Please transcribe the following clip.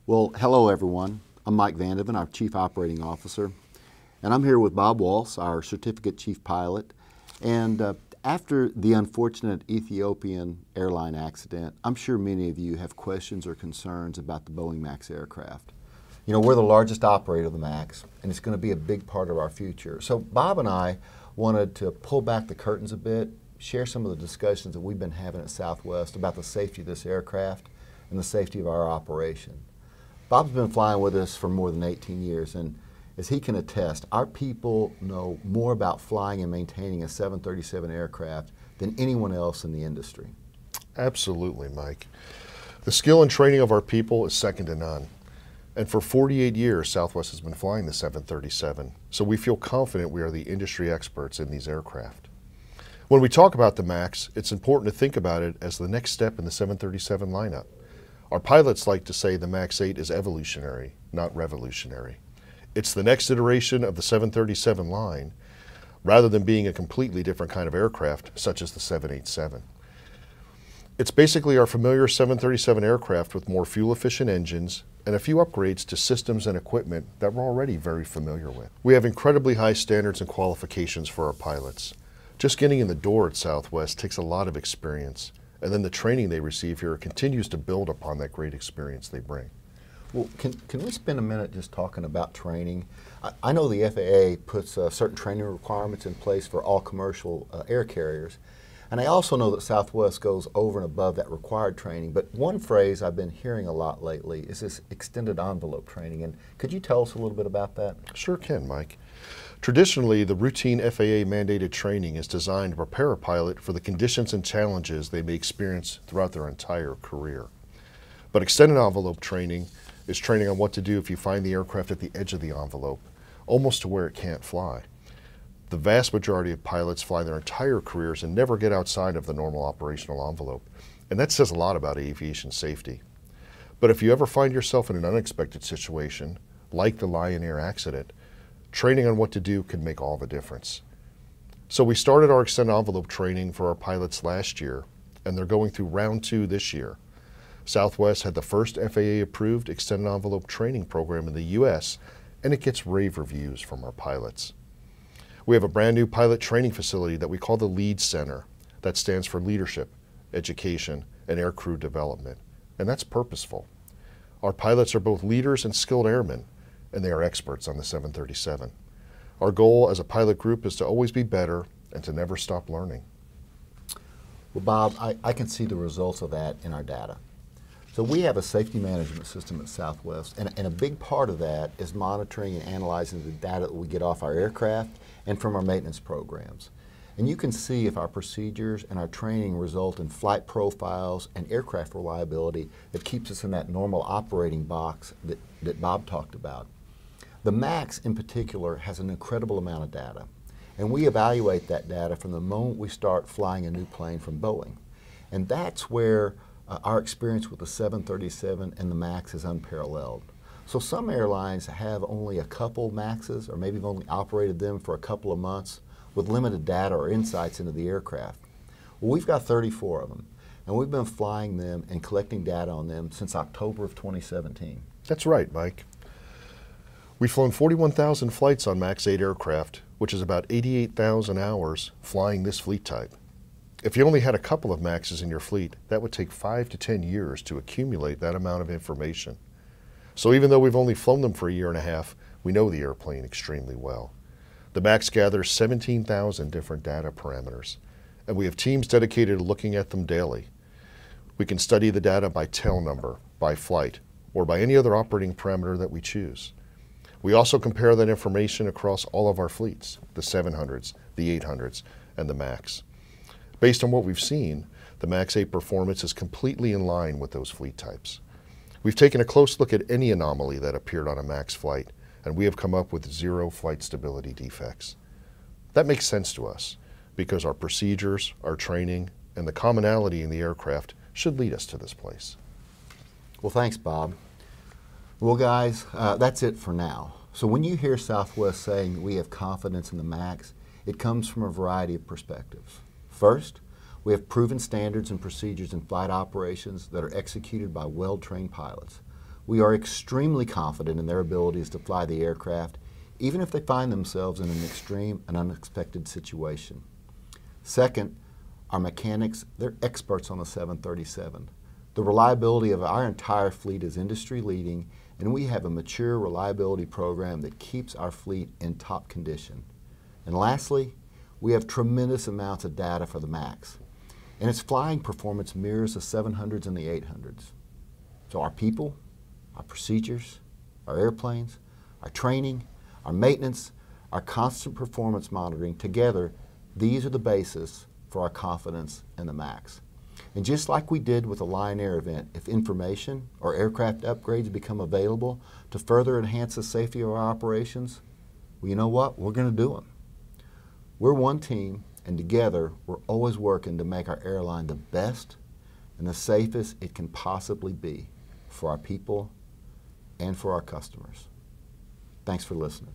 Well, hello everyone. I'm Mike Vandeven, our Chief Operating Officer, and I'm here with Bob Waltz, our Certificate Chief Pilot. And after the unfortunate Ethiopian airline accident, I'm sure many of you have questions or concerns about the Boeing MAX aircraft. You know, we're the largest operator of the MAX, and it's going to be a big part of our future. So Bob and I wanted to pull back the curtains a bit, share some of the discussions that we've been having at Southwest about the safety of this aircraft and the safety of our operation. Bob's been flying with us for more than 18 years, and as he can attest, our people know more about flying and maintaining a 737 aircraft than anyone else in the industry. Absolutely, Mike. The skill and training of our people is second to none. And for 48 years, Southwest has been flying the 737, so we feel confident we are the industry experts in these aircraft. When we talk about the MAX, it's important to think about it as the next step in the 737 lineup. Our pilots like to say the MAX 8 is evolutionary, not revolutionary. It's the next iteration of the 737 line, rather than being a completely different kind of aircraft, such as the 787. It's basically our familiar 737 aircraft with more fuel-efficient engines and a few upgrades to systems and equipment that we're already very familiar with. We have incredibly high standards and qualifications for our pilots. Just getting in the door at Southwest takes a lot of experience, and then the training they receive here continues to build upon that great experience they bring. Well, can we spend a minute just talking about training? I know the FAA puts certain training requirements in place for all commercial air carriers, and I also know that Southwest goes over and above that required training, but one phrase I've been hearing a lot lately is this extended envelope training, and could you tell us a little bit about that? Sure can, Mike. Traditionally, the routine FAA-mandated training is designed to prepare a pilot for the conditions and challenges they may experience throughout their entire career. But extended envelope training is training on what to do if you find the aircraft at the edge of the envelope, almost to where it can't fly. The vast majority of pilots fly their entire careers and never get outside of the normal operational envelope, and that says a lot about aviation safety. But if you ever find yourself in an unexpected situation, like the Lion Air accident, training on what to do can make all the difference. So we started our extended envelope training for our pilots last year, and they're going through round 2 this year. Southwest had the first FAA-approved extended envelope training program in the U.S., and it gets rave reviews from our pilots. We have a brand new pilot training facility that we call the LEAD Center. That stands for Leadership, Education, and Aircrew Development, and that's purposeful. Our pilots are both leaders and skilled airmen, and they are experts on the 737. Our goal as a pilot group is to always be better and to never stop learning. Well, Bob, I can see the results of that in our data. So we have a safety management system at Southwest, and a big part of that is monitoring and analyzing the data that we get off our aircraft and from our maintenance programs. And you can see if our procedures and our training result in flight profiles and aircraft reliability that keeps us in that normal operating box that Bob talked about. The MAX in particular has an incredible amount of data, and we evaluate that data from the moment we start flying a new plane from Boeing. And that's where our experience with the 737 and the MAX is unparalleled. So some airlines have only a couple MAXes, or maybe have only operated them for a couple of months with limited data or insights into the aircraft. Well, we've got 34 of them, and we've been flying them and collecting data on them since October of 2017. That's right, Mike. We've flown 41,000 flights on MAX 8 aircraft, which is about 88,000 hours flying this fleet type. If you only had a couple of MAXes in your fleet, that would take 5 to 10 years to accumulate that amount of information. So even though we've only flown them for a year and a half, we know the airplane extremely well. The MAX gathers 17,000 different data parameters, and we have teams dedicated to looking at them daily. We can study the data by tail number, by flight, or by any other operating parameter that we choose. We also compare that information across all of our fleets, the 700s, the 800s, and the MAX. Based on what we've seen, the MAX 8 performance is completely in line with those fleet types. We've taken a close look at any anomaly that appeared on a MAX flight, and we have come up with 0 flight stability defects. That makes sense to us because our procedures, our training, and the commonality in the aircraft should lead us to this place. Well, thanks, Bob. Well, guys, that's it for now. So when you hear Southwest saying that we have confidence in the MAX, it comes from a variety of perspectives. First, we have proven standards and procedures in flight operations that are executed by well-trained pilots. We are extremely confident in their abilities to fly the aircraft, even if they find themselves in an extreme and unexpected situation. Second, our mechanics, they're experts on the 737. The reliability of our entire fleet is industry leading, and we have a mature reliability program that keeps our fleet in top condition. And lastly, we have tremendous amounts of data for the MAX, and its flying performance mirrors the 700s and the 800s. So our people, our procedures, our airplanes, our training, our maintenance, our constant performance monitoring, together, these are the basis for our confidence in the MAX. And just like we did with the Lion Air event, if information or aircraft upgrades become available to further enhance the safety of our operations, well, you know what? We're going to do them. We're one team, and together we're always working to make our airline the best and the safest it can possibly be for our people and for our customers. Thanks for listening.